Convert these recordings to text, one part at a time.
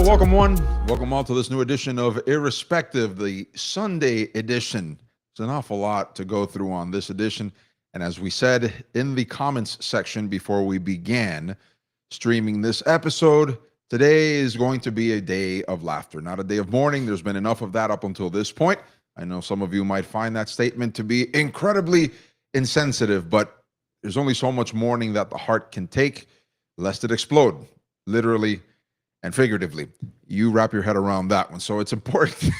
welcome one. Welcome all to this new edition of Irrespective, the Sunday edition. It's an awful lot to go through on this edition. And as we said in the comments section before we began streaming this episode, today is going to be a day of laughter, not a day of mourning. There's been enough of that up until this point. I know some of you might find that statement to be incredibly insensitive, but there's only so much mourning that the heart can take, lest it explode, literally and figuratively. You wrap your head around that one. So it's important.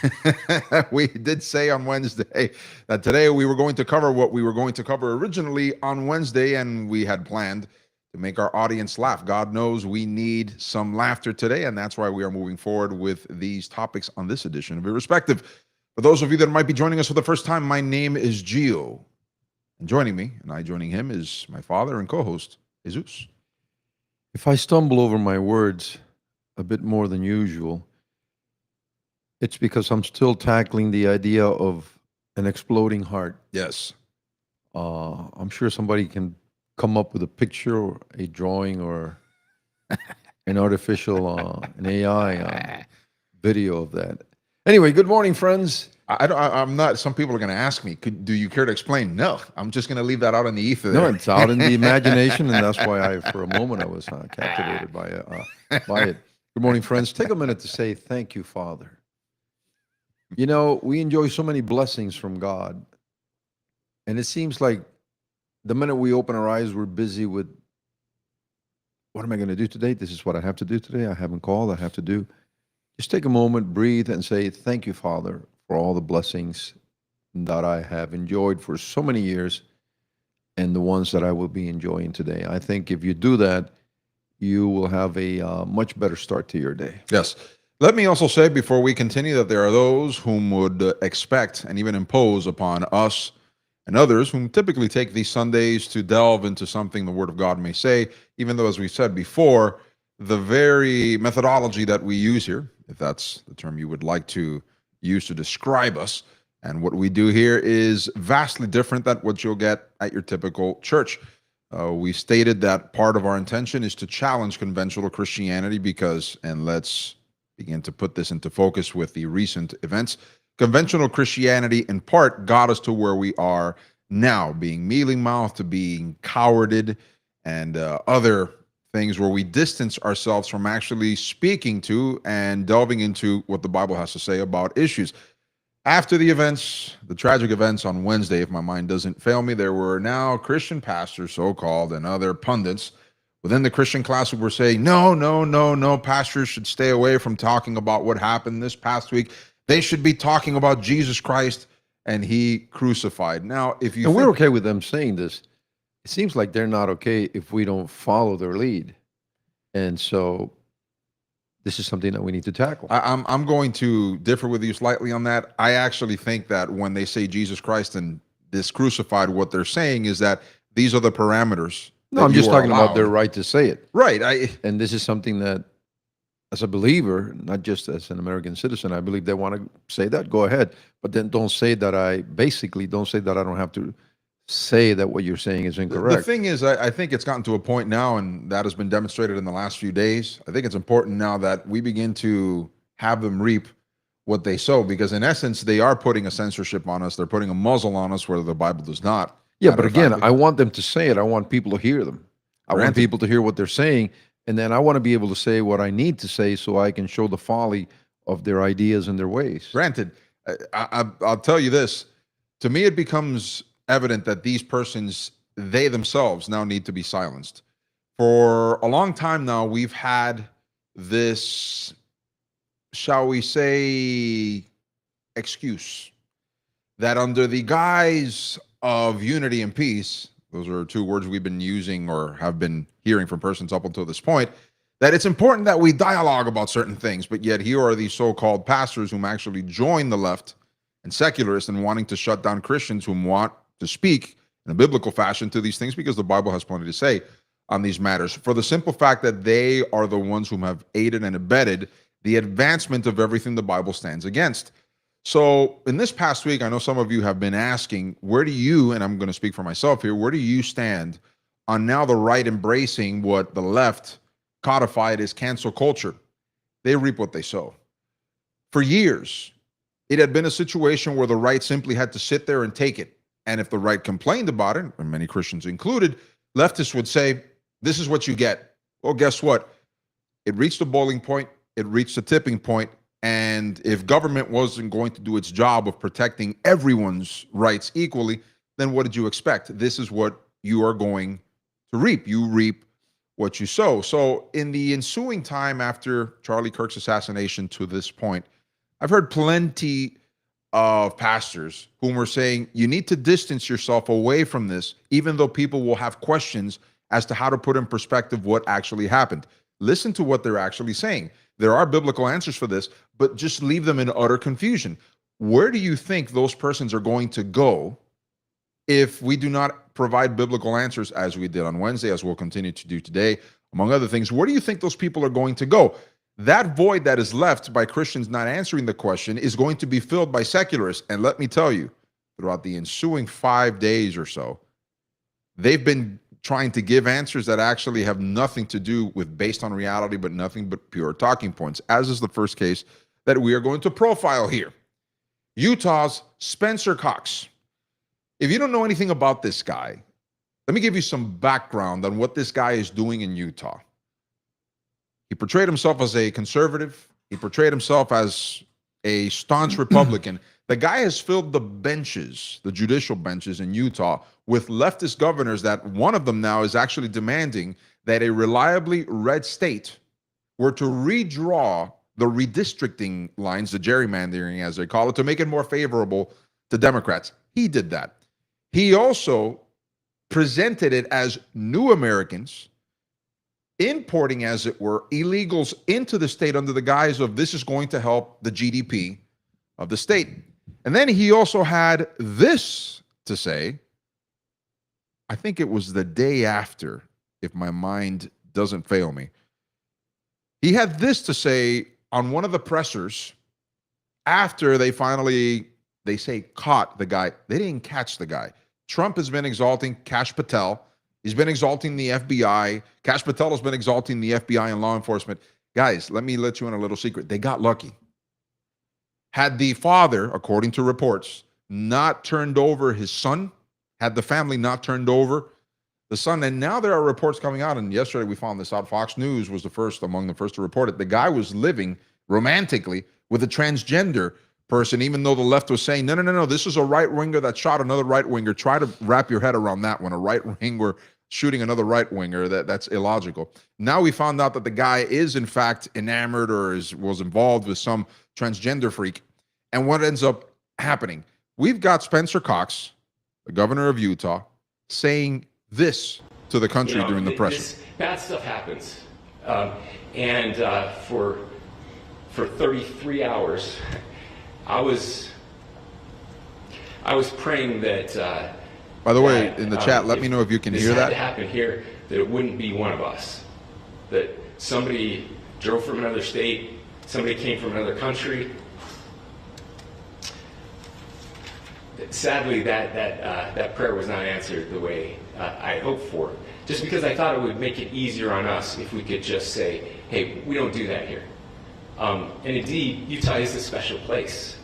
We did say on Wednesday that today we were going to cover what we were going to cover originally on Wednesday, and we had planned to make our audience laugh. God knows we need some laughter today, and that's why we are moving forward with these topics on this edition of Irrespective. For those of you that might be joining us for the first time, my name is Gio. And joining me, and I joining him, is my father and co-host, Jesus. If I stumble over my words a bit more than usual, it's because I'm still tackling the idea of an exploding heart. Yes. I'm sure somebody can come up with a picture or a drawing or an artificial, an AI video of that. Anyway, good morning, friends. I'm not. Some people are going to ask me, do you care to explain? No, I'm just going to leave that out in the ether. No, it's out in the imagination, and that's why for a moment, I was captivated by it. Good morning, friends. Take a minute to say thank you, Father. You know, we enjoy so many blessings from God, and it seems like the minute we open our eyes, we're busy with, what am I going to do today? This is what I have to do today. I haven't called. I have to do. Just take a moment, breathe, and say thank you, Father, for all the blessings that I have enjoyed for so many years and the ones that I will be enjoying today. I think if you do that, you will have a much better start to your day. Yes. Let me also say before we continue that there are those whom would expect and even impose upon us and others whom typically take these Sundays to delve into something the Word of God may say, even though, as we said before, the very methodology that we use here, if that's the term you would like to use to describe us, and what we do here is vastly different than what you'll get at your typical church. We stated that part of our intention is to challenge conventional Christianity because, and let's begin to put this into focus with the recent events, conventional Christianity in part got us to where we are now, being mealy-mouthed, to being cowarded, and other things where we distance ourselves from actually speaking to and delving into what the Bible has to say about issues. After the events, the tragic events on Wednesday, if my mind doesn't fail me, there were now Christian pastors, so-called, and other pundits within the Christian class who were saying, no, pastors should stay away from talking about what happened this past week. They should be talking about Jesus Christ and He crucified. Now, if you And we're okay with them saying this. It seems like they're not okay if we don't follow their lead. And so this is something that we need to tackle. I'm going to differ with you slightly on that. I actually think that when they say Jesus Christ and this crucified, what they're saying is that these are the parameters. No, I'm just talking about their right to say it. Right. And this is something that, as a believer, not just as an American citizen, I believe they want to say that. Go ahead. But then don't say that I don't have to say that what you're saying is incorrect. The thing is, I think it's gotten to a point now, and that has been demonstrated in the last few days. I think it's important now that we begin to have them reap what they sow, because in essence, they are putting a censorship on us. They're putting a muzzle on us where the Bible does not. Yeah, but again, I want them to say it. I want people to hear them. I want people to hear what they're saying, and then I want to be able to say what I need to say so I can show the folly of their ideas and their ways. Granted, I'll tell you this. To me, it becomes evident that these persons, they themselves now need to be silenced. For a long time now, we've had this, shall we say, excuse that under the guise of unity and peace, those are two words we've been using or have been hearing from persons up until this point, that it's important that we dialogue about certain things, but yet here are these so-called pastors whom actually join the left and secularists and wanting to shut down Christians whom want to speak in a biblical fashion to these things, because the Bible has plenty to say on these matters, for the simple fact that they are the ones whom have aided and abetted the advancement of everything the Bible stands against. So in this past week, I know some of you have been asking, where do you, and I'm going to speak for myself here, where do you stand on now the right embracing what the left codified as cancel culture? they reap what they sow. For years, it had been a situation where the right simply had to sit there and take it. And if the right complained about it, and many Christians included, leftists would say, this is what you get. Well, guess what? It reached a boiling point. It reached a tipping point. And if government wasn't going to do its job of protecting everyone's rights equally, then what did you expect? This is what you are going to reap. You reap what you sow. So in the ensuing time after Charlie Kirk's assassination to this point, I've heard plenty of pastors whom were saying you need to distance yourself away from this, even though people will have questions as to how to put in perspective what actually happened. Listen to what they're actually saying. There are biblical answers for this, but just leave them in utter confusion. Where do you think those persons are going to go if we do not provide biblical answers, as we did on Wednesday, as we'll continue to do today, among other things? Where do you think those people are going to go? That void that is left by Christians not answering the question is going to be filled by secularists. And let me tell you, throughout the ensuing 5 days or so, they've been trying to give answers that actually have nothing to do with based on reality, but nothing but pure talking points, as is the first case that we are going to profile here. Utah's Spencer Cox. If you don't know anything about this guy, let me give you some background on what this guy is doing in Utah. He portrayed himself as a conservative. He portrayed himself as a staunch Republican. The guy has filled the benches, the judicial benches in Utah, with leftist governors that one of them now is actually demanding that a reliably red state were to redraw the redistricting lines, the gerrymandering as they call it, to make it more favorable to Democrats. He did that. He also presented it as new Americans importing, as it were, illegals into the state under the guise of this is going to help the GDP of the state. And then he also had this to say, I think it was the day after, if my mind doesn't fail me. He had this to say on one of the pressers after they finally, they say, caught the guy. They didn't catch the guy. Trump has been exalting Kash Patel. He's been exalting the FBI. Kash Patel has been exalting the FBI and law enforcement. Guys, let me let you in a little secret. They got lucky. Had the father, according to reports, not turned over his son, had the family not turned over the son, and now there are reports coming out, and yesterday we found this out. Fox News was among the first to report it. The guy was living romantically with a transgender person, even though the left was saying, no, this is a right-winger that shot another right-winger. Try to wrap your head around that one. A right-winger shooting another right-winger, that's illogical. Now we found out that the guy is, in fact, enamored or was involved with some transgender freak. And what ends up happening? We've got Spencer Cox, the governor of Utah, saying this to the country during the pressure. Bad stuff happens. And for 33 hours, I was praying that. By the way, in the chat, let me know if you can hear that. This had to happen here, that it wouldn't be one of us. That somebody drove from another state, somebody came from another country. Sadly, that prayer was not answered the way I hoped for. Just because I thought it would make it easier on us if we could just say, hey, we don't do that here. And indeed, Utah is a special place.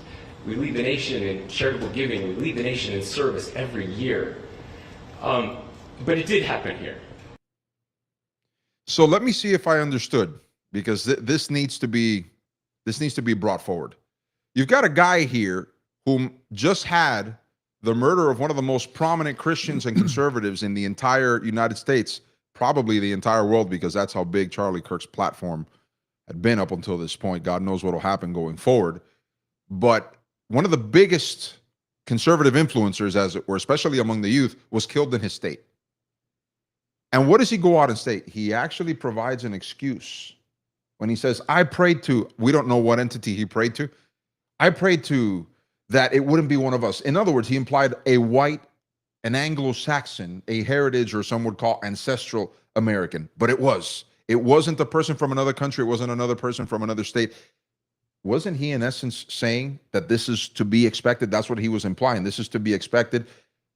We lead the nation in charitable giving. We lead the nation in service every year. But it did happen here. So let me see if I understood, because this needs to be brought forward. You've got a guy here whom just had the murder of one of the most prominent Christians and conservatives in the entire United States, probably the entire world, because that's how big Charlie Kirk's platform had been up until this point. God knows what will happen going forward. But one of the biggest conservative influencers, as it were, especially among the youth, was killed in his state. And what does he go out and say? He actually provides an excuse when he says, I prayed to, we don't know what entity he prayed to. I prayed to that it wouldn't be one of us. In other words, he implied a white, an Anglo-Saxon, a heritage, or some would call ancestral American. But it was. It wasn't a person from another country. It wasn't another person from another state. Wasn't he, in essence, saying that this is to be expected? That's what he was implying. This is to be expected.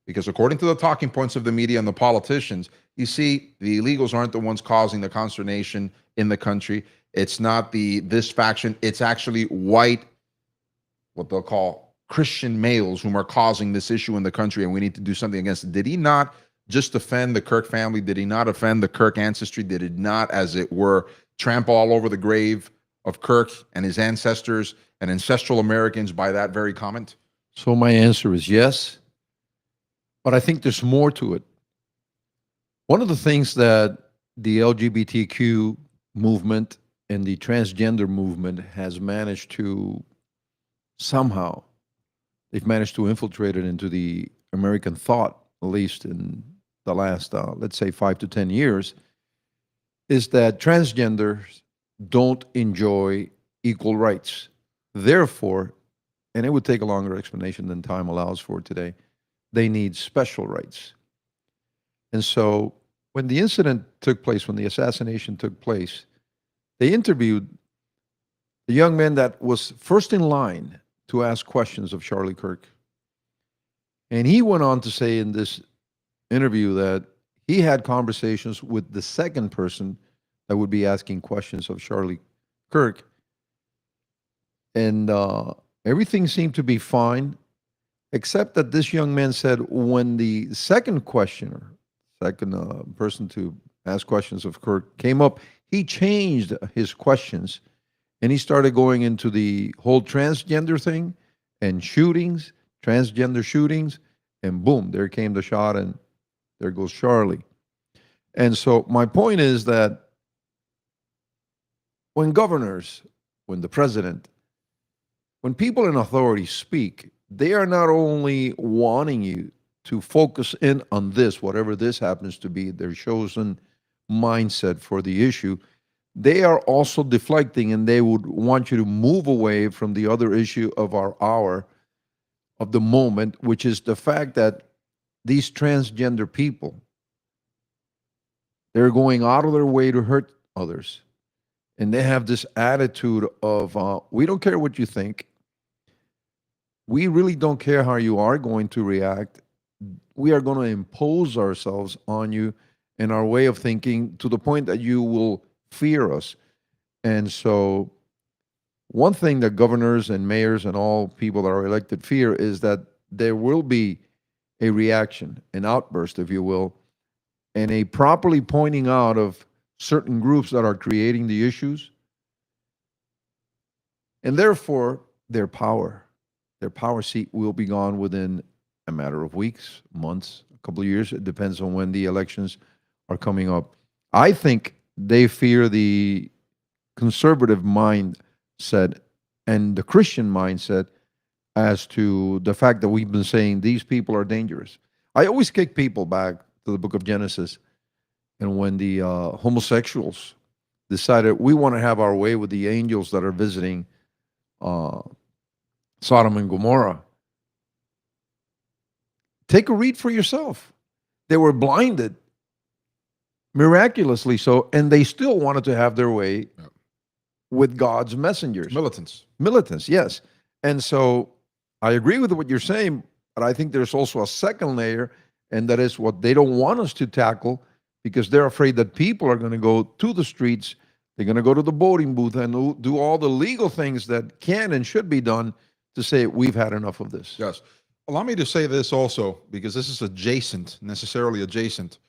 Because according to the talking points of the media and the politicians, you see, the illegals aren't the ones causing the consternation in the country. It's not this faction. It's actually white, what they'll call Christian males, whom are causing this issue in the country, and we need to do something against it. Did he not just offend the Kirk family? Did he not offend the Kirk ancestry? Did he not, as it were, trample all over the grave of Kirk and his ancestors and ancestral Americans by that very comment? So my answer is yes, but I think there's more to it. One of the things that the LGBTQ movement and the transgender movement has managed to somehow, they've managed to infiltrate it into the American thought, at least in the last, let's say, 5 to 10 years, is that transgenders don't enjoy equal rights. Therefore, and it would take a longer explanation than time allows for today, they need special rights. And so when the incident took place, when the assassination took place, they interviewed the young man that was first in line to ask questions of Charlie Kirk. And he went on to say in this interview that he had conversations with the second person that would be asking questions of Charlie Kirk. And everything seemed to be fine, except that this young man said when the second questioner, second person to ask questions of Kirk came up, he changed his questions and he started going into the whole transgender thing and shootings, transgender shootings, and boom, there came the shot and there goes Charlie. And so my point is that when governors, when the president, when people in authority speak, they are not only wanting you to focus in on this, whatever this happens to be, their chosen mindset for the issue. They are also deflecting, and they would want you to move away from the other issue of our hour, of the moment, which is the fact that these transgender people, they're going out of their way to hurt others. And they have this attitude of, we don't care what you think. We really don't care how you are going to react. We are going to impose ourselves on you and our way of thinking to the point that you will fear us. And so one thing that governors and mayors and all people that are elected fear is that there will be a reaction, an outburst, if you will, and a properly pointing out of certain groups that are creating the issues, and therefore their power seat will be gone within a matter of weeks, months, a couple of years. It depends on when the elections are coming up. I think they fear the conservative mindset and the Christian mindset as to the fact that we've been saying these people are dangerous. I always kick people back to the book of Genesis, and when the homosexuals decided we want to have our way with the angels that are visiting Sodom and Gomorrah, take a read for yourself. They were blinded, miraculously so, and they still wanted to have their way with God's messengers. Militants, yes. And so I agree with what you're saying, but I think there's also a second layer, and that is what they don't want us to tackle because they're afraid that people are going to go to the streets, they're going to go to the voting booth and do all the legal things that can and should be done to say, we've had enough of this. Yes. Allow me to say this also, because this is necessarily adjacent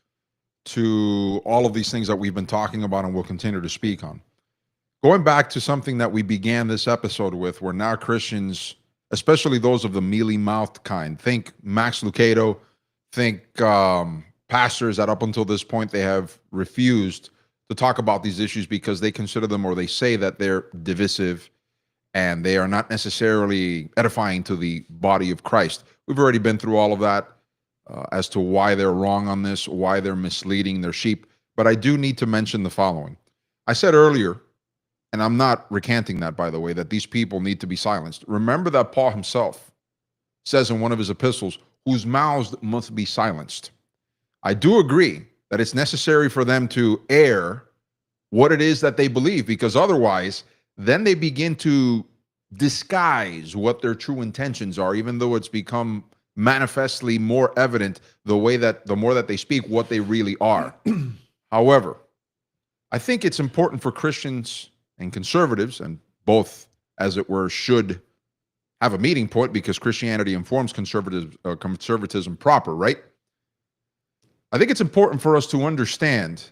to all of these things that we've been talking about and will continue to speak on. Going back to something that we began this episode with, where now Christians, especially those of the mealy-mouthed kind, think Max Lucado, think pastors that up until this point they have refused to talk about these issues because they consider them, or they say that they're divisive and they are not necessarily edifying to the body of Christ. We've already been through all of that as to why they're wrong on this, why they're misleading their sheep. But I do need to mention the following. I said earlier, and I'm not recanting that, by the way, that these people need to be silenced. Remember that Paul himself says in one of his epistles, whose mouths must be silenced. I do agree that it's necessary for them to air what it is that they believe, because otherwise, then they begin to disguise what their true intentions are, even though it's become manifestly more evident the more that they speak what they really are. However, I think it's important for Christians and conservatives, and both, as it were, should have a meeting point because Christianity informs conservatism proper, right? I think it's important for us to understand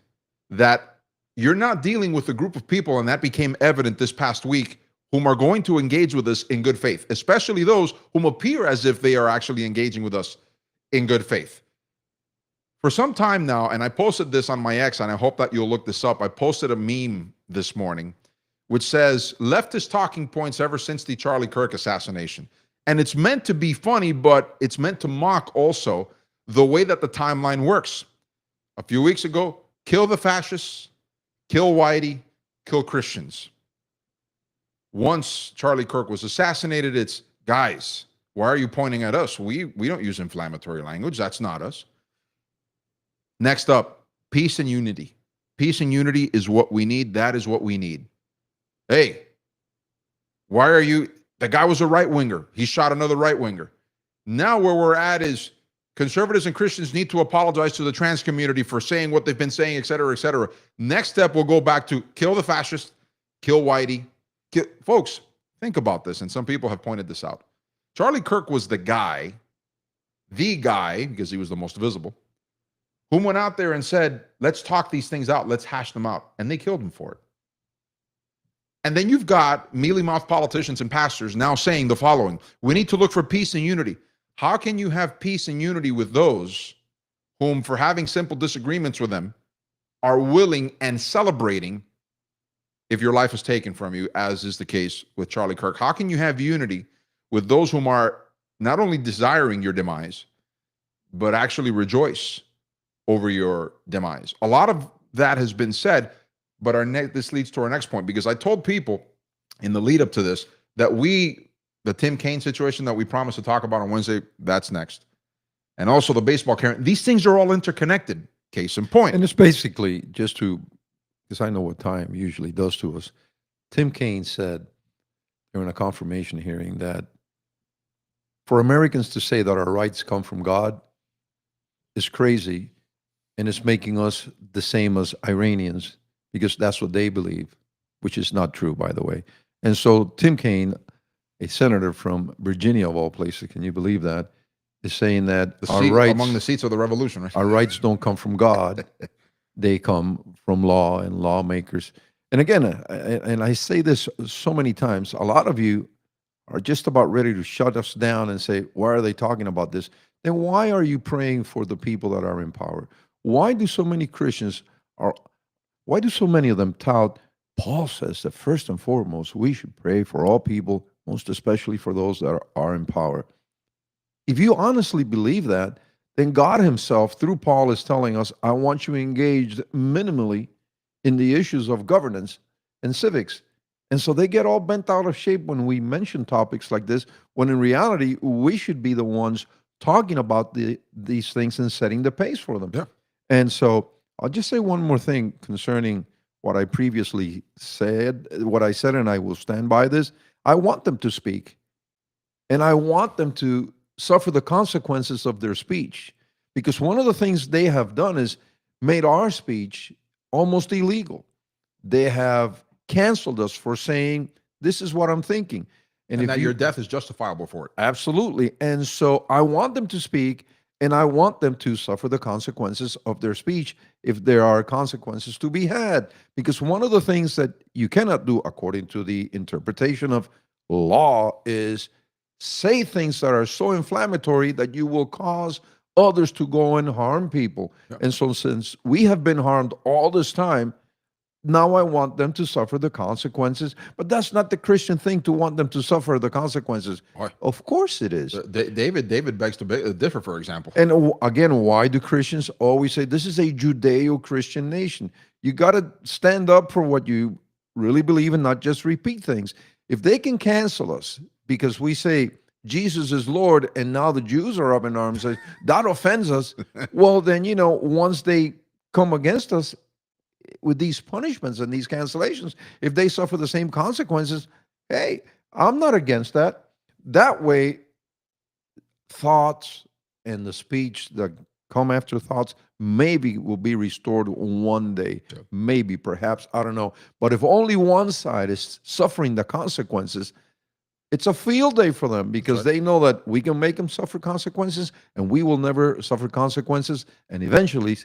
that you're not dealing with a group of people, and that became evident this past week, whom are going to engage with us in good faith, especially those whom appear as if they are actually engaging with us in good faith. For some time now, and I posted this on my X, and I hope that you'll look this up. I posted a meme this morning which says leftist talking points ever since the Charlie Kirk assassination. And it's meant to be funny, but it's meant to mock also the way that the timeline works. A few weeks ago, kill the fascists, kill Whitey, kill Christians. Once Charlie Kirk was assassinated, it's, guys, why are you pointing at us? We don't use inflammatory language. That's not us. Next up, peace and unity. Peace and unity is what we need. That is what we need. Hey, why are you, the guy was a right-winger. He shot another right-winger. Now where we're at is conservatives and Christians need to apologize to the trans community for saying what they've been saying, et cetera, et cetera. Next step, we'll go back to kill the fascists, kill Whitey. Folks, think about this, and some people have pointed this out. Charlie Kirk was the guy, because he was the most visible, who went out there and said, let's talk these things out, let's hash them out, and they killed him for it. And then you've got mealy-mouthed politicians and pastors now saying the following: we need to look for peace and unity. How can you have peace and unity with those whom, for having simple disagreements with them, are willing and celebrating if your life is taken from you, as is the case with Charlie Kirk? How can you have unity with those whom are not only desiring your demise, but actually rejoice over your demise? A lot of that has been said, but this leads to our next point, because I told people in the lead up to this that the Tim Kaine situation that we promised to talk about on Wednesday, that's next. And also the baseball Karen. These things are all interconnected. Case in point. And it's basically, just to, because I know what time usually does to us, Tim Kaine said during a confirmation hearing that for Americans to say that our rights come from God is crazy, and it's making us the same as Iranians, because that's what they believe, which is not true, by the way. And so Tim Kaine, a senator from Virginia, of all places, can you believe that, is saying that our rights, among the seats of the revolution, right? Our rights don't come from God. They come from law and lawmakers. And again, and I say this so many times, a lot of you are just about ready to shut us down and say, why are they talking about this? Then why are you praying for the people that are in power? Why do so many of them tout, Paul says that first and foremost, we should pray for all people, most especially for those that are in power. If you honestly believe that, then God himself, through Paul, is telling us, I want you engaged minimally in the issues of governance and civics. And so they get all bent out of shape when we mention topics like this, when in reality, we should be the ones talking about these things and setting the pace for them. Yeah. And so I'll just say one more thing concerning what I previously said, and I will stand by this. I want them to speak, and I want them to suffer the consequences of their speech, because one of the things they have done is made our speech almost illegal. They have canceled us for saying, this is what I'm thinking. And that your death is justifiable for it. Absolutely. And so I want them to speak, and I want them to suffer the consequences of their speech if there are consequences to be had. Because one of the things that you cannot do, according to the interpretation of law, is say things that are so inflammatory that you will cause others to go and harm people. Yeah. And so since we have been harmed all this time, now I want them to suffer the consequences. But that's not the Christian thing, to want them to suffer the consequences. Why? Of course it is. David begs to differ, for example. And again, why do Christians always say this is a Judeo-Christian nation? You got to stand up for what you really believe and not just repeat things. If they can cancel us because we say Jesus is Lord, and now the Jews are up in arms, that offends us, well, then, once they come against us with these punishments and these cancellations, if they suffer the same consequences, hey, I'm not against that. That way, thoughts and the speech that come after thoughts maybe will be restored one day. Yep. Maybe, perhaps, I don't know. But if only one side is suffering the consequences, it's a field day for them because right. they know that we can make them suffer consequences and we will never suffer consequences. And eventually,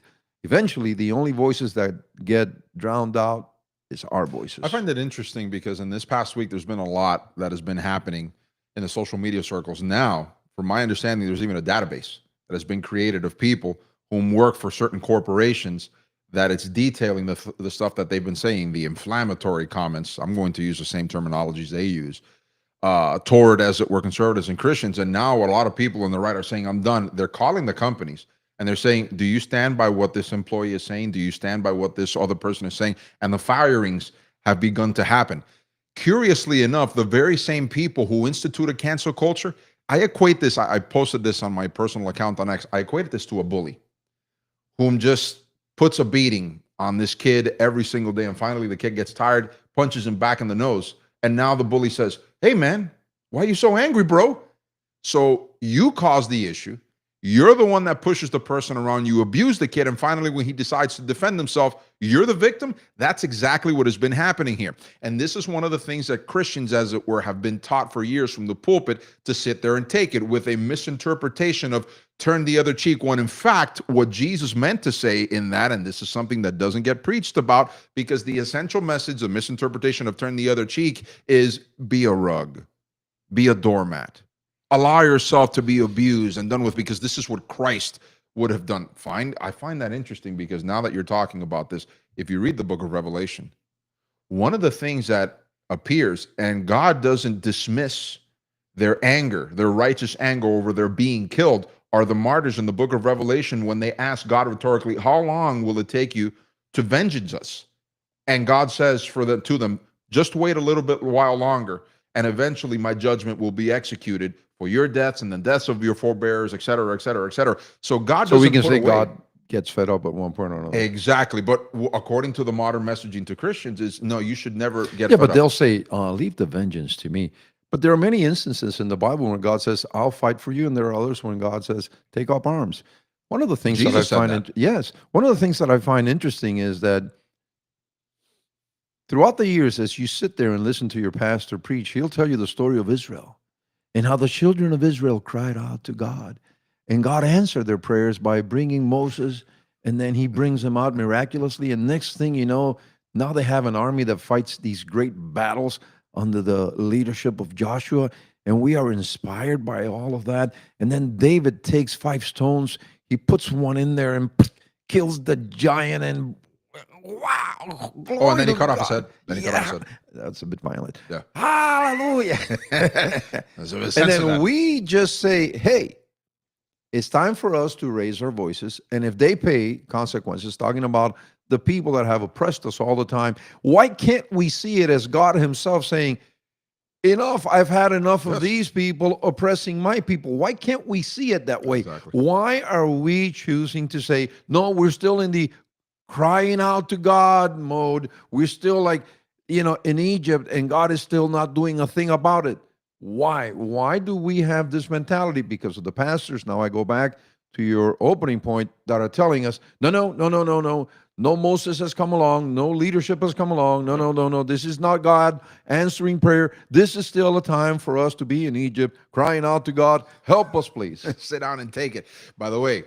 the only voices that get drowned out is our voices. I find it interesting because in this past week, there's been a lot that has been happening in the social media circles. Now, from my understanding, there's even a database that has been created of people whom work for certain corporations that it's detailing the stuff that they've been saying, the inflammatory comments. I'm going to use the same terminologies they use toward, as it were, conservatives and Christians. And now a lot of people on the right are saying, I'm done. They're calling the companies and they're saying, do you stand by what this employee is saying? Do you stand by what this other person is saying? And the firings have begun to happen. Curiously enough, the very same people who instituted cancel culture, I equate this, I posted this on my personal account on X, I equated this to a bully whom just puts a beating on this kid every single day. And finally, the kid gets tired, punches him back in the nose. And now the bully says, hey, man, why are you so angry, bro? So you caused the issue. You're the one that pushes the person around. You abuse the kid. And finally, when he decides to defend himself, you're the victim. That's exactly what has been happening here. And this is one of the things that Christians, as it were, have been taught for years from the pulpit to sit there and take it with a misinterpretation of turn the other cheek, when in fact, what Jesus meant to say in that, and this is something that doesn't get preached about, because the essential message, the misinterpretation of turn the other cheek is be a rug, be a doormat. Allow yourself to be abused and done with, because this is what Christ would have done. I find that interesting because now that you're talking about this, if you read the book of Revelation, one of the things that appears, and God doesn't dismiss their anger, their righteous anger over their being killed, are the martyrs in the book of Revelation when they ask God rhetorically, how long will it take you to vengeance us? And God says to them, just wait a little bit while longer, and eventually my judgment will be executed for your deaths and the deaths of your forebears, et cetera, et cetera, et cetera. So God So doesn't we can put say away. God gets fed up at one point or another. Exactly. But according to the modern messaging to Christians is, no, you should never get Yeah, fed but up. they'll say, leave the vengeance to me. But there are many instances in the Bible when God says, I'll fight for you. And there are others when God says, take up arms. One of the things Jesus that I said find, that. yes, one of the things that I find interesting is that throughout the years, as you sit there and listen to your pastor preach, he'll tell you the story of Israel and how the children of Israel cried out to God. And God answered their prayers by bringing Moses, and then he brings them out miraculously. And next thing you know, now they have an army that fights these great battles under the leadership of Joshua. And we are inspired by all of that. And then David takes 5 stones, he puts one in there and kills the giant, and wow, glory Oh, and then he to cut off his God. head. Then he cut off his head. That's a bit violent. Yeah. Hallelujah. There's a And sense of then that. we just say, hey, it's time for us to raise our voices. And if they pay consequences, talking about the people that have oppressed us all the time, why can't we see it as God himself saying, enough, I've had enough of Yes. these people oppressing my people? Why can't we see it that way? Exactly. Why are we choosing to say, no, we're still in the crying out to God mode? We're still like, in Egypt, and God is still not doing a thing about it. Why? Why do we have this mentality? Because of the pastors. Now I go back to your opening point that are telling us, no, no, no, no, no, no. No Moses has come along. No leadership has come along. No, no, no, no. This is not God answering prayer. This is still a time for us to be in Egypt, crying out to God, help us, please. Sit down and take it. By the way,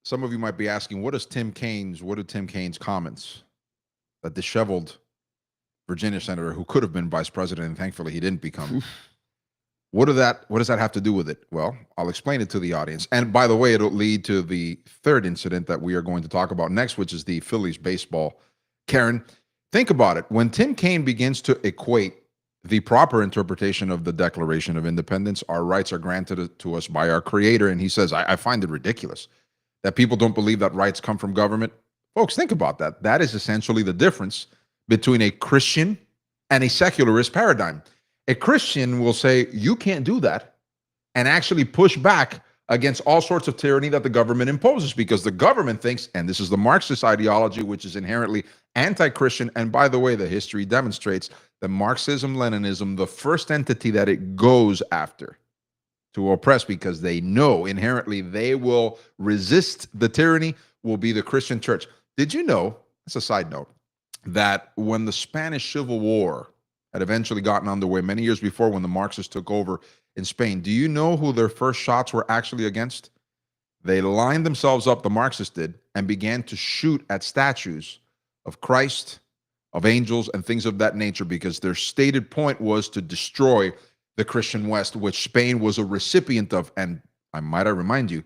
some of you might be asking, what are Tim Kaine's comments? That disheveled Virginia senator who could have been vice president, and thankfully he didn't become. What does that have to do with it? Well, I'll explain it to the audience. And by the way, it'll lead to the third incident that we are going to talk about next, which is the Phillies baseball. Karen, think about it. When Tim Kaine begins to equate the proper interpretation of the Declaration of Independence, our rights are granted to us by our Creator, and he says, I find it ridiculous that people don't believe that rights come from government. Folks, think about that. That is essentially the difference between a Christian and a secularist paradigm. A Christian will say, you can't do that, and actually push back against all sorts of tyranny that the government imposes, because the government thinks, and this is the Marxist ideology, which is inherently anti-Christian. And by the way, the history demonstrates that Marxism, Leninism, the first entity that it goes after to oppress, because they know inherently they will resist the tyranny, will be the Christian church. Did you know, that's a side note, that when the Spanish Civil War had eventually gotten underway many years before, when the Marxists took over in Spain, do you know who their first shots were actually against? They lined themselves up, the Marxists did, and began to shoot at statues of Christ, of angels, and things of that nature, because their stated point was to destroy the Christian West, which Spain was a recipient of. And I remind you,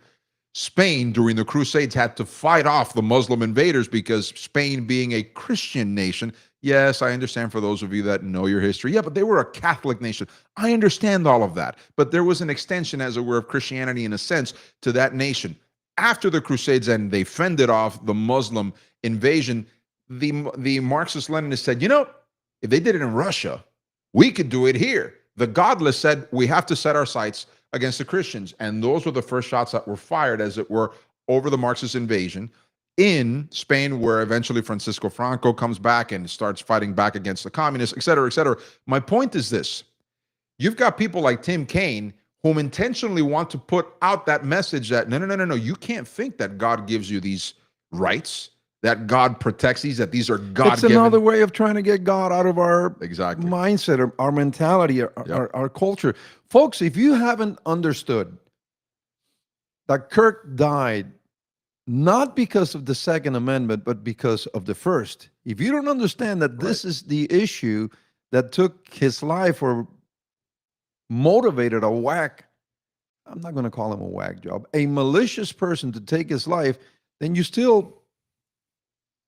Spain during the Crusades had to fight off the Muslim invaders, because Spain, being a Christian nation, yes, I understand for those of you that know your history, yeah, but they were a Catholic nation. I understand all of that. But there was an extension, as it were, of Christianity in a sense to that nation. After the Crusades, and they fended off the Muslim invasion, the Marxist-Leninists said, you know, if they did it in Russia, we could do it here. The godless said, we have to set our sights against the Christians. And those were the first shots that were fired, as it were, over the Marxist invasion in Spain, where eventually Francisco Franco comes back and starts fighting back against the communists, et cetera, et cetera. My point is this. You've got people like Tim Kaine whom intentionally want to put out that message that, no, you can't think that God gives you these rights, that God protects these, that these are God-given. It's another way of trying to get God out of our mindset, our mentality, our culture. Folks, if you haven't understood that Kirk died not because of the Second Amendment, but because of the First, if you don't understand that this is the issue that took his life or motivated a whack, I'm not going to call him a whack job, a malicious person to take his life, then you still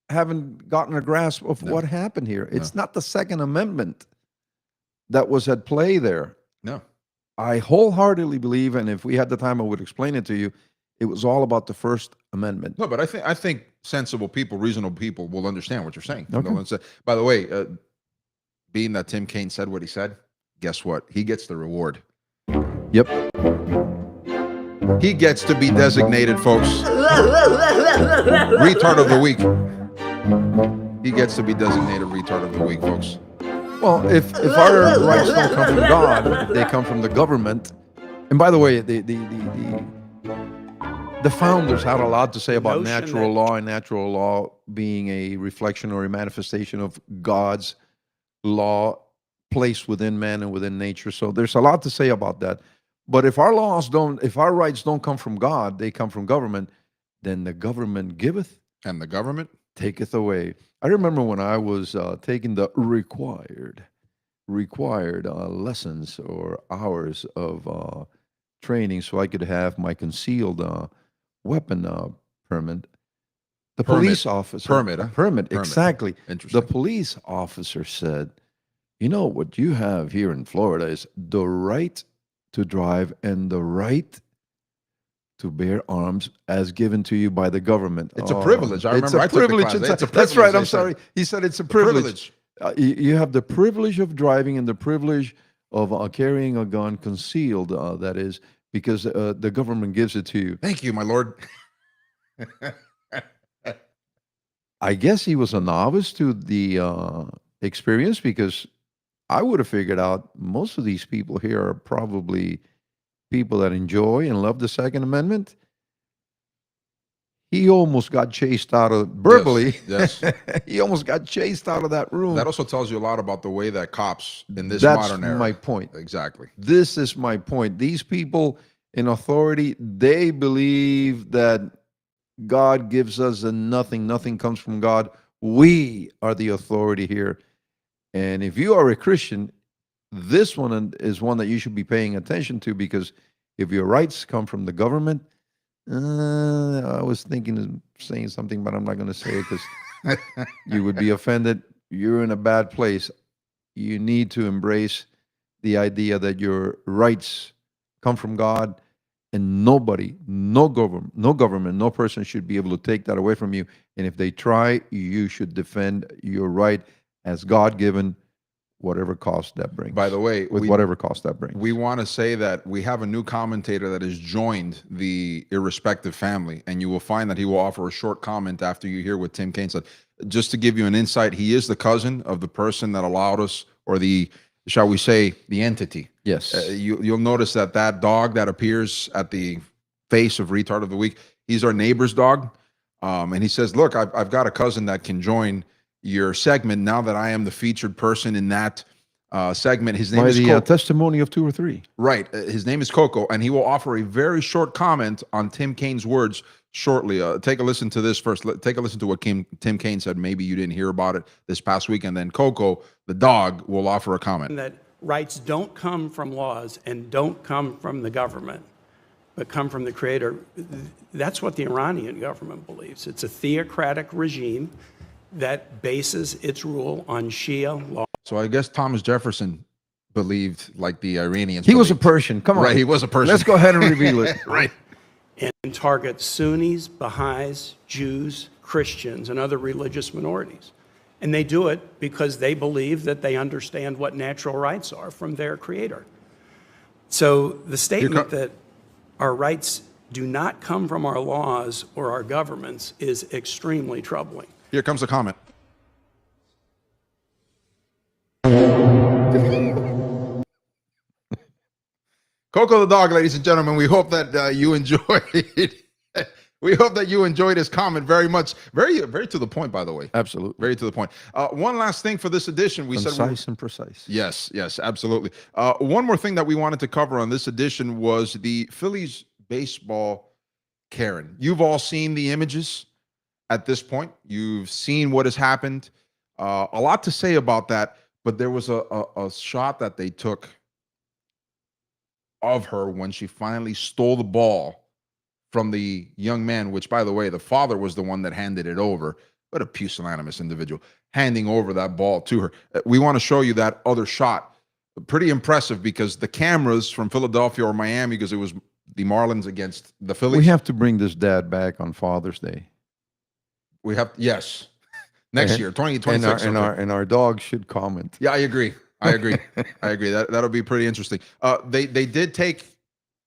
haven't gotten a grasp of what happened here. It's not the Second Amendment that was at play there. No. I wholeheartedly believe, and if we had the time, I would explain it to you, it was all about the First Amendment. No, but I think sensible people, reasonable people will understand what you're saying. Okay. By the way, being that Tim Kaine said what he said, guess what? He gets the reward. Yep. He gets to be designated, folks, retard of the week. He gets to be designated retard of the week, folks. Well, if our rights don't come from God, they come from the government. And by the way, the founders had a lot to say about natural law, and natural law being a reflection or a manifestation of God's law placed within man and within nature. So there's a lot to say about that. But if our rights don't come from God, they come from government, then the government giveth, and the government taketh away. I remember when I was taking the required lessons or hours of training so I could have my concealed weapon permit. The police officer permit, exactly. Interesting. The police officer said, "You know what you have here in Florida is the right to drive and the right to bear arms as given to you by the government." It's a privilege. I remember it's a privilege. It's a privilege. That's right. I'm sorry. He said it's a privilege. You have the privilege of driving and the privilege of carrying a gun concealed, that is, because the government gives it to you. Thank you, my lord. I guess he was a novice to the experience, because I would have figured out most of these people here are probably people that enjoy and love the Second Amendment. He almost got chased out of, verbally, Yes. he almost got chased out of that room. That also tells you a lot about the way that cops in this modern era. That's my point. Exactly. This is my point. These people in authority, they believe that God gives us nothing comes from God. We are the authority here. And if you are a Christian, this one is one that you should be paying attention to, because if your rights come from the government, I was thinking of saying something, but I'm not going to say it because you would be offended. You're in a bad place. You need to embrace the idea that your rights come from God, and nobody, no government, no person should be able to take that away from you. And if they try, you should defend your right as God-given, whatever cost that brings. By the way, whatever cost that brings. We want to say that we have a new commentator that has joined the Irrespective family, and you will find that he will offer a short comment after you hear what Tim Kaine said. Just to give you an insight, he is the cousin of the person that allowed us, or the shall we say, the entity. Yes. You'll notice that dog that appears at the face of Retard of the Week, he's our neighbor's dog. And he says, look, I've got a cousin that can join your segment now that I am the featured person in that segment. His name By is the Coco. testimony of 2 or 3. Right. His name is Coco, and he will offer a very short comment on Tim Kaine's words shortly. Take a listen to this first. Take a listen to what Tim Kaine said. Maybe you didn't hear about it this past week. And then Coco, the dog, will offer a comment. That rights don't come from laws and don't come from the government, but come from the creator. That's what the Iranian government believes. It's a theocratic regime that bases its rule on Shia law. So I guess Thomas Jefferson believed like the Iranians. He was a believed. Persian. Come on. Right, he was a Persian. Let's go ahead and reveal it. Right. And target Sunnis, Baha'is, Jews, Christians, and other religious minorities. And they do it because they believe that they understand what natural rights are from their creator. So the statement that our rights do not come from our laws or our governments is extremely troubling. Here comes the comment. Coco the dog, ladies and gentlemen. We hope that you enjoyed. We hope that you enjoyed his comment very much. Very, very to the point, by the way. Absolutely. Very to the point. One last thing for this edition. We Concise said and precise. yes, absolutely. One more thing that we wanted to cover on this edition was the Phillies baseball Karen. You've all seen the images at this point. You've seen what has happened. A lot to say about that, but there was a shot that they took of her when she finally stole the ball from the young man, which, by the way, the father was the one that handed it over. What a pusillanimous individual, handing over that ball to her. We want to show you that other shot. Pretty impressive, because the cameras from Philadelphia or Miami, because it was the Marlins against the Phillies. We have to bring this dad back on Father's Day. We have, yes. Next year, 2026. And our dog should comment. Yeah, I agree. I agree. That'll be pretty interesting. They did take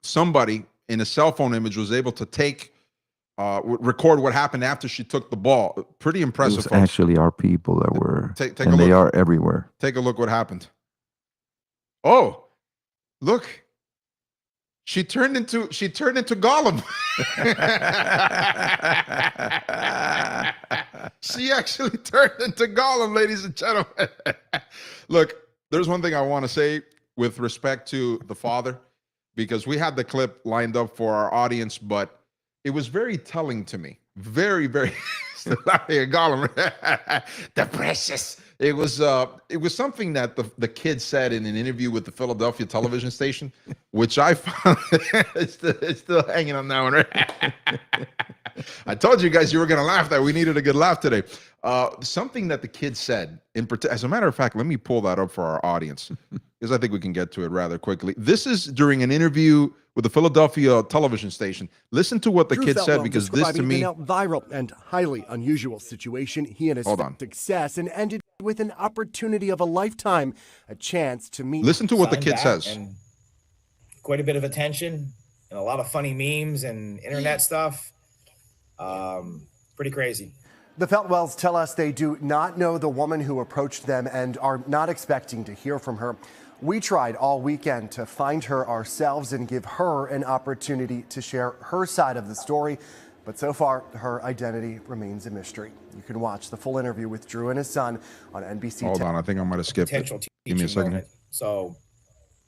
somebody in a cell phone image, was able to take record what happened after she took the ball. Pretty impressive. It was folks. actually our people that were, Take a and they look. are everywhere. Take a look what happened. Oh, look. She turned into Gollum. She actually turned into Gollum, ladies and gentlemen. Look, there's one thing I want to say with respect to the father, because we had the clip lined up for our audience, but it was very telling to me. Very, very Gollum. The precious. It was something that the kid said in an interview with the Philadelphia television station, which I found it's still hanging on that one. Right? I told you guys you were going to laugh, that we needed a good laugh today. Something that the kid said, as a matter of fact, let me pull that up for our audience, because I think we can get to it rather quickly. This is during an interview with the Philadelphia television station. Listen to what the kid said, because this to me, a viral and highly unusual situation. He and his success, and ended with an opportunity of a lifetime, a chance to meet. Listen to what the kid says. And quite a bit of attention and a lot of funny memes and internet stuff. Pretty crazy. The Feltwells tell us they do not know the woman who approached them and are not expecting to hear from her. We tried all weekend to find her ourselves and give her an opportunity to share her side of the story. But so far, her identity remains a mystery. You can watch the full interview with Drew and his son on NBC. Hold on, I think I might have skipped it. Give me a second. Moment. So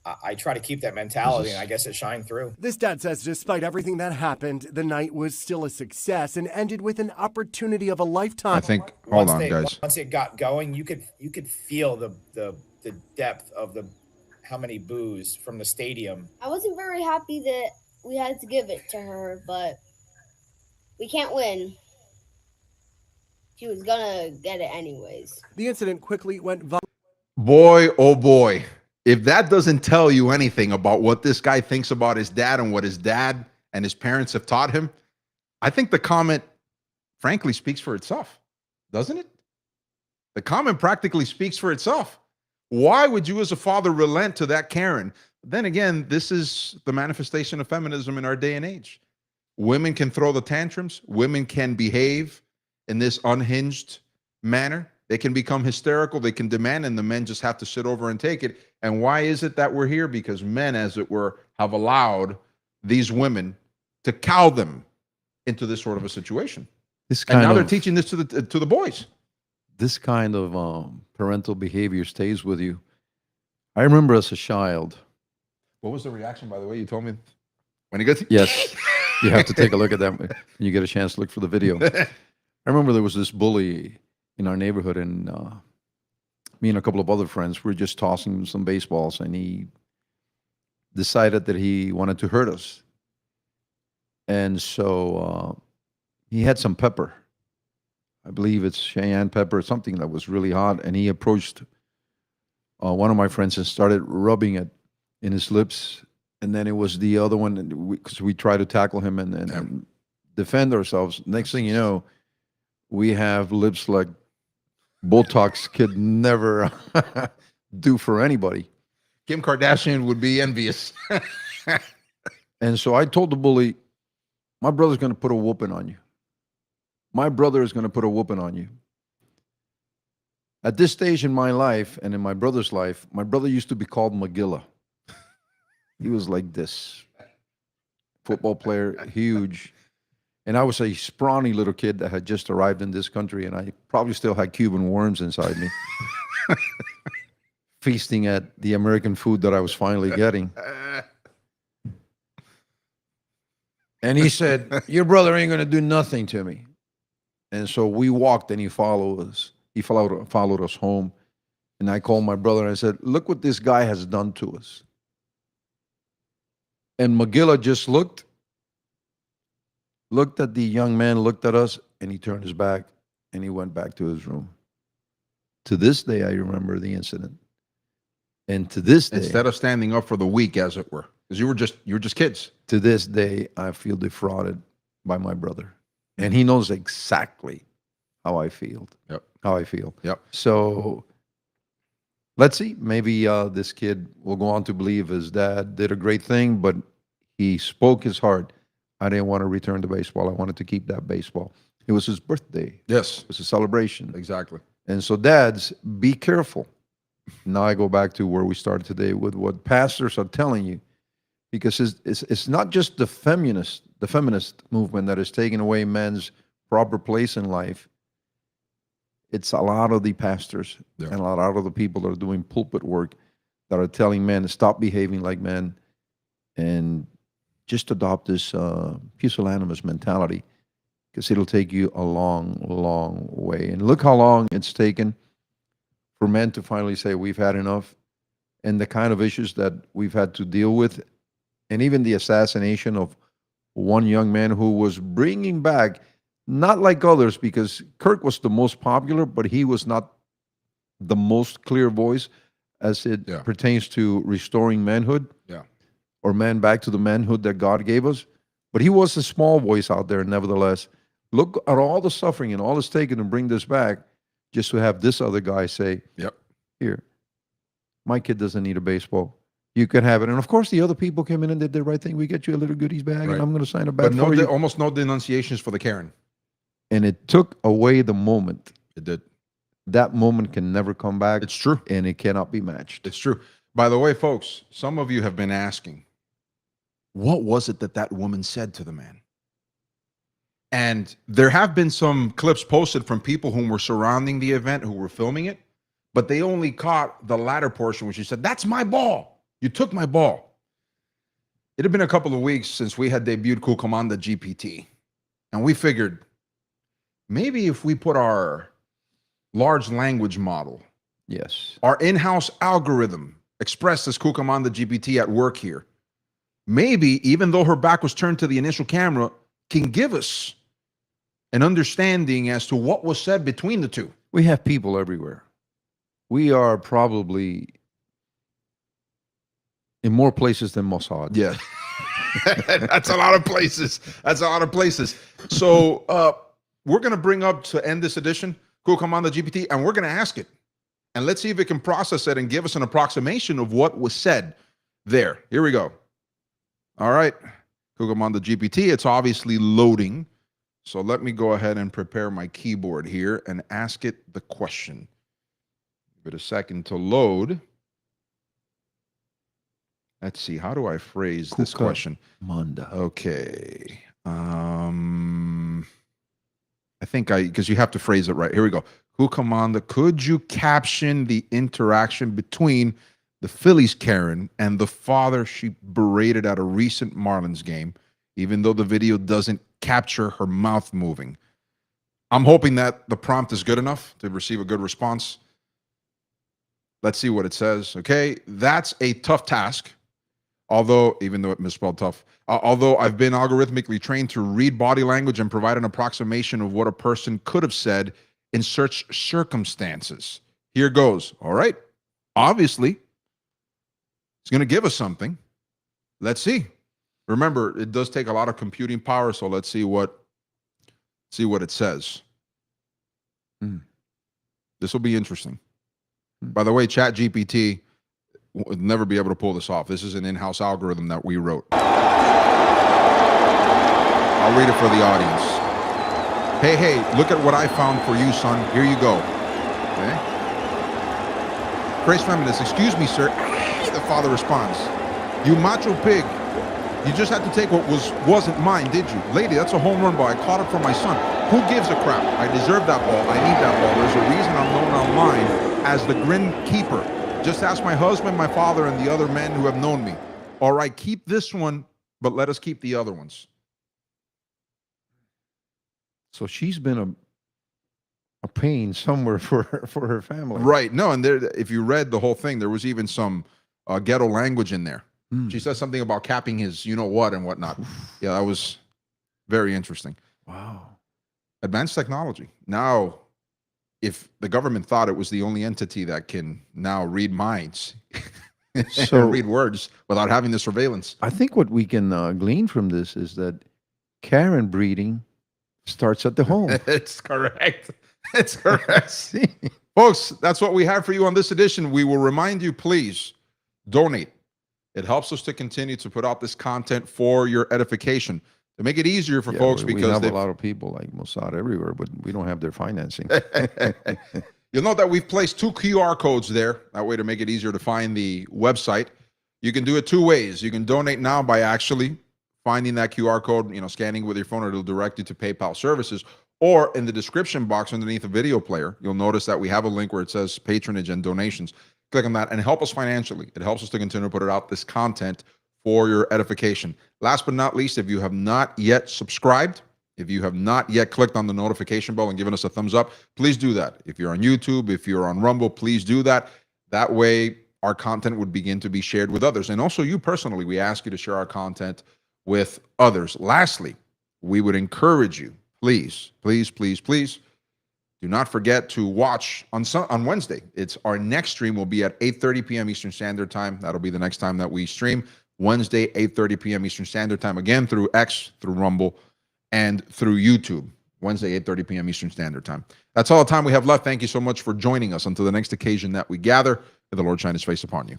I try to keep that mentality, and I guess it shined through. This dad says despite everything that happened, the night was still a success and ended with an opportunity of a lifetime. I think, hold on, guys. Once it got going, you could feel the depth of how many boos from the stadium. I wasn't very happy that we had to give it to her, but we can't win. She was gonna get it anyways. The incident quickly went viral. Boy, oh boy. If that doesn't tell you anything about what this guy thinks about his dad and what his dad and his parents have taught him, I think the comment, frankly, speaks for itself, doesn't it? The comment practically speaks for itself. Why would you as a father relent to that Karen? Then again, this is the manifestation of feminism in our day and age. Women can throw the tantrums. Women can behave in this unhinged manner. They can become hysterical. They can demand, and the men just have to sit over and take it. And why is it that we're here? Because men, as it were, have allowed these women to cow them into this sort of a situation. This And kind now they're of teaching this to the boys. this kind of parental behavior stays with you. I remember as a child. What was the reaction, by the way? You told me when he gets. Yes, you have to take a look at that when you get a chance to look for the video. I remember there was this bully in our neighborhood, and me and a couple of other friends were just tossing some baseballs, and he decided that he wanted to hurt us. And so he had some pepper. I believe it's cayenne pepper, something that was really hot, and he approached one of my friends and started rubbing it in his lips. And then it was the other one, because we tried to tackle him and defend ourselves. Next thing you know, we have lips like Botox could never do for anybody. Kim Kardashian would be envious. And so I told the bully, my brother's going to put a whooping on you. My brother is going to put a whooping on you. At this stage in my life and in my brother's life, my brother used to be called Magilla. He was like this. Football player, huge. And I was a scrawny little kid that had just arrived in this country, and I probably still had Cuban worms inside me, feasting at the American food that I was finally getting. And he said, your brother ain't going to do nothing to me. And so we walked, and he followed us. He followed us home. And I called my brother, and I said, look what this guy has done to us. And Magilla just looked at the young man, looked at us, and he turned his back, and he went back to his room. To this day, I remember the incident. And to this day, Instead of standing up for the weak, as it were, because you were just kids. to this day, I feel defrauded by my brother. And he knows exactly how I feel. Yep. How I feel. Yep. So let's see. Maybe this kid will go on to believe his dad did a great thing, but he spoke his heart. I didn't want to return to baseball. I wanted to keep that baseball. It was his birthday. Yes. It was a celebration. Exactly. And so, dads, be careful. Now I go back to where we started today with what pastors are telling you, because it's not just the feminist movement that is taking away men's proper place in life. It's a lot of the pastors and a lot of the people that are doing pulpit work that are telling men to stop behaving like men and just adopt this pusillanimous mentality, because it'll take you a long, long way. And look how long it's taken for men to finally say, we've had enough, and the kind of issues that we've had to deal with, and even the assassination of one young man who was bringing back, not like others, because Kirk was the most popular, but he was not the most clear voice as it pertains to restoring manhood. Yeah. Or man back to the manhood that God gave us. But he was a small voice out there, nevertheless. Look at all the suffering and all it's taken to bring this back, just to have this other guy say, Yep. here, my kid doesn't need a baseball. You can have it. And of course, the other people came in and did the right thing. We get you a little goodies bag, Right. and I'm going to sign a But bag for you. almost no denunciations for the Karen. And it took away the moment. It did. That moment can never come back. It's true. And it cannot be matched. It's true. By the way, folks, some of you have been asking, what was it that woman said to the man? And there have been some clips posted from people who were surrounding the event, who were filming it, but they only caught the latter portion when she said, that's my ball. You took my ball. It had been a couple of weeks since we had debuted Kukomanda GPT. And we figured, maybe if we put our large language model, Yes. our in-house algorithm expressed as Kukomanda GPT at work here, maybe, even though her back was turned to the initial camera, can give us an understanding as to what was said between the two. We have people everywhere. We are probably in more places than Mossad. Yeah. That's a lot of places. That's a lot of places. So we're going to bring up, to end this edition, Kukomanda GPT, and we're going to ask it. And let's see if it can process it and give us an approximation of what was said there. Here we go. All right. Kukomanda GPT, it's obviously loading So let me go ahead and prepare my keyboard here and ask it the question. Give it a second to load. Let's see. How do I phrase this question? Manda. Okay. I think because you have to phrase it right. Here we go. Kukamanda, could you caption the interaction between the Phillies Karen and the father she berated at a recent Marlins game, even though the video doesn't capture her mouth moving? I'm hoping that the prompt is good enough to receive a good response. Let's see what it says. Okay, that's a tough task. Although, even though it misspelled tough, although I've been algorithmically trained to read body language and provide an approximation of what a person could have said in such circumstances. Here goes. All right. Obviously, it's going to give us something. Let's see. Remember, it does take a lot of computing power, so let's see what it says. This will be interesting. By the way, ChatGPT would never be able to pull this off. This is an in-house algorithm that we wrote. I'll read it for the audience. Hey, look at what I found for you, son. Here you go. Okay. Praise feminist. Excuse me, sir. The father responds, you macho pig. You just had to take what wasn't mine, did you? Lady, that's a home run ball. I caught it for my son. Who gives a crap? I deserve that ball. I need that ball. There's a reason I'm known online as the Grin Keeper. Just ask my husband, my father, and the other men who have known me. All right, keep this one, but let us keep the other ones. So she's been a pain somewhere for her family. Right. No, and there, if you read the whole thing, there was even some ghetto language in there. She says something about capping his you-know-what and whatnot. Yeah, that was very interesting. Wow. Advanced technology. Now, if the government thought it was the only entity that can now read minds So read words without having the surveillance. I think what we can glean from this is that Karen breeding starts at the home. It's correct. It's correct. Folks, that's what we have for you on this edition. We will remind you, please donate. It helps us to continue to put out this content for your edification, to make it easier for folks, we because have a lot of people like Mossad everywhere, but we don't have their financing. You'll note that we've placed 2 QR codes there, that way to make it easier to find the website. You can do it 2 ways. You can donate now by actually finding that QR code, scanning with your phone, or it'll direct you to PayPal services. Or in the description box underneath the video player, you'll notice that we have a link where it says patronage and donations. Click on that and help us financially. It helps us to continue to put out this content for your edification. Last but not least, if you have not yet subscribed, if you have not yet clicked on the notification bell and given us a thumbs up, please do that. If you're on YouTube, if you're on Rumble, please do that. That way, our content would begin to be shared with others. And also you personally, we ask you to share our content with others. Lastly, we would encourage you, please, please, please, please, do not forget to watch on Wednesday. It's our next stream will be at 8:30 p.m. Eastern Standard Time. That'll be the next time that we stream. Wednesday, 8:30 p.m. Eastern Standard Time, again through X, through Rumble, and through YouTube. Wednesday, 8:30 p.m. Eastern Standard Time. That's all the time we have left. Thank you so much for joining us. Until the next occasion that we gather, may the Lord shine his face upon you.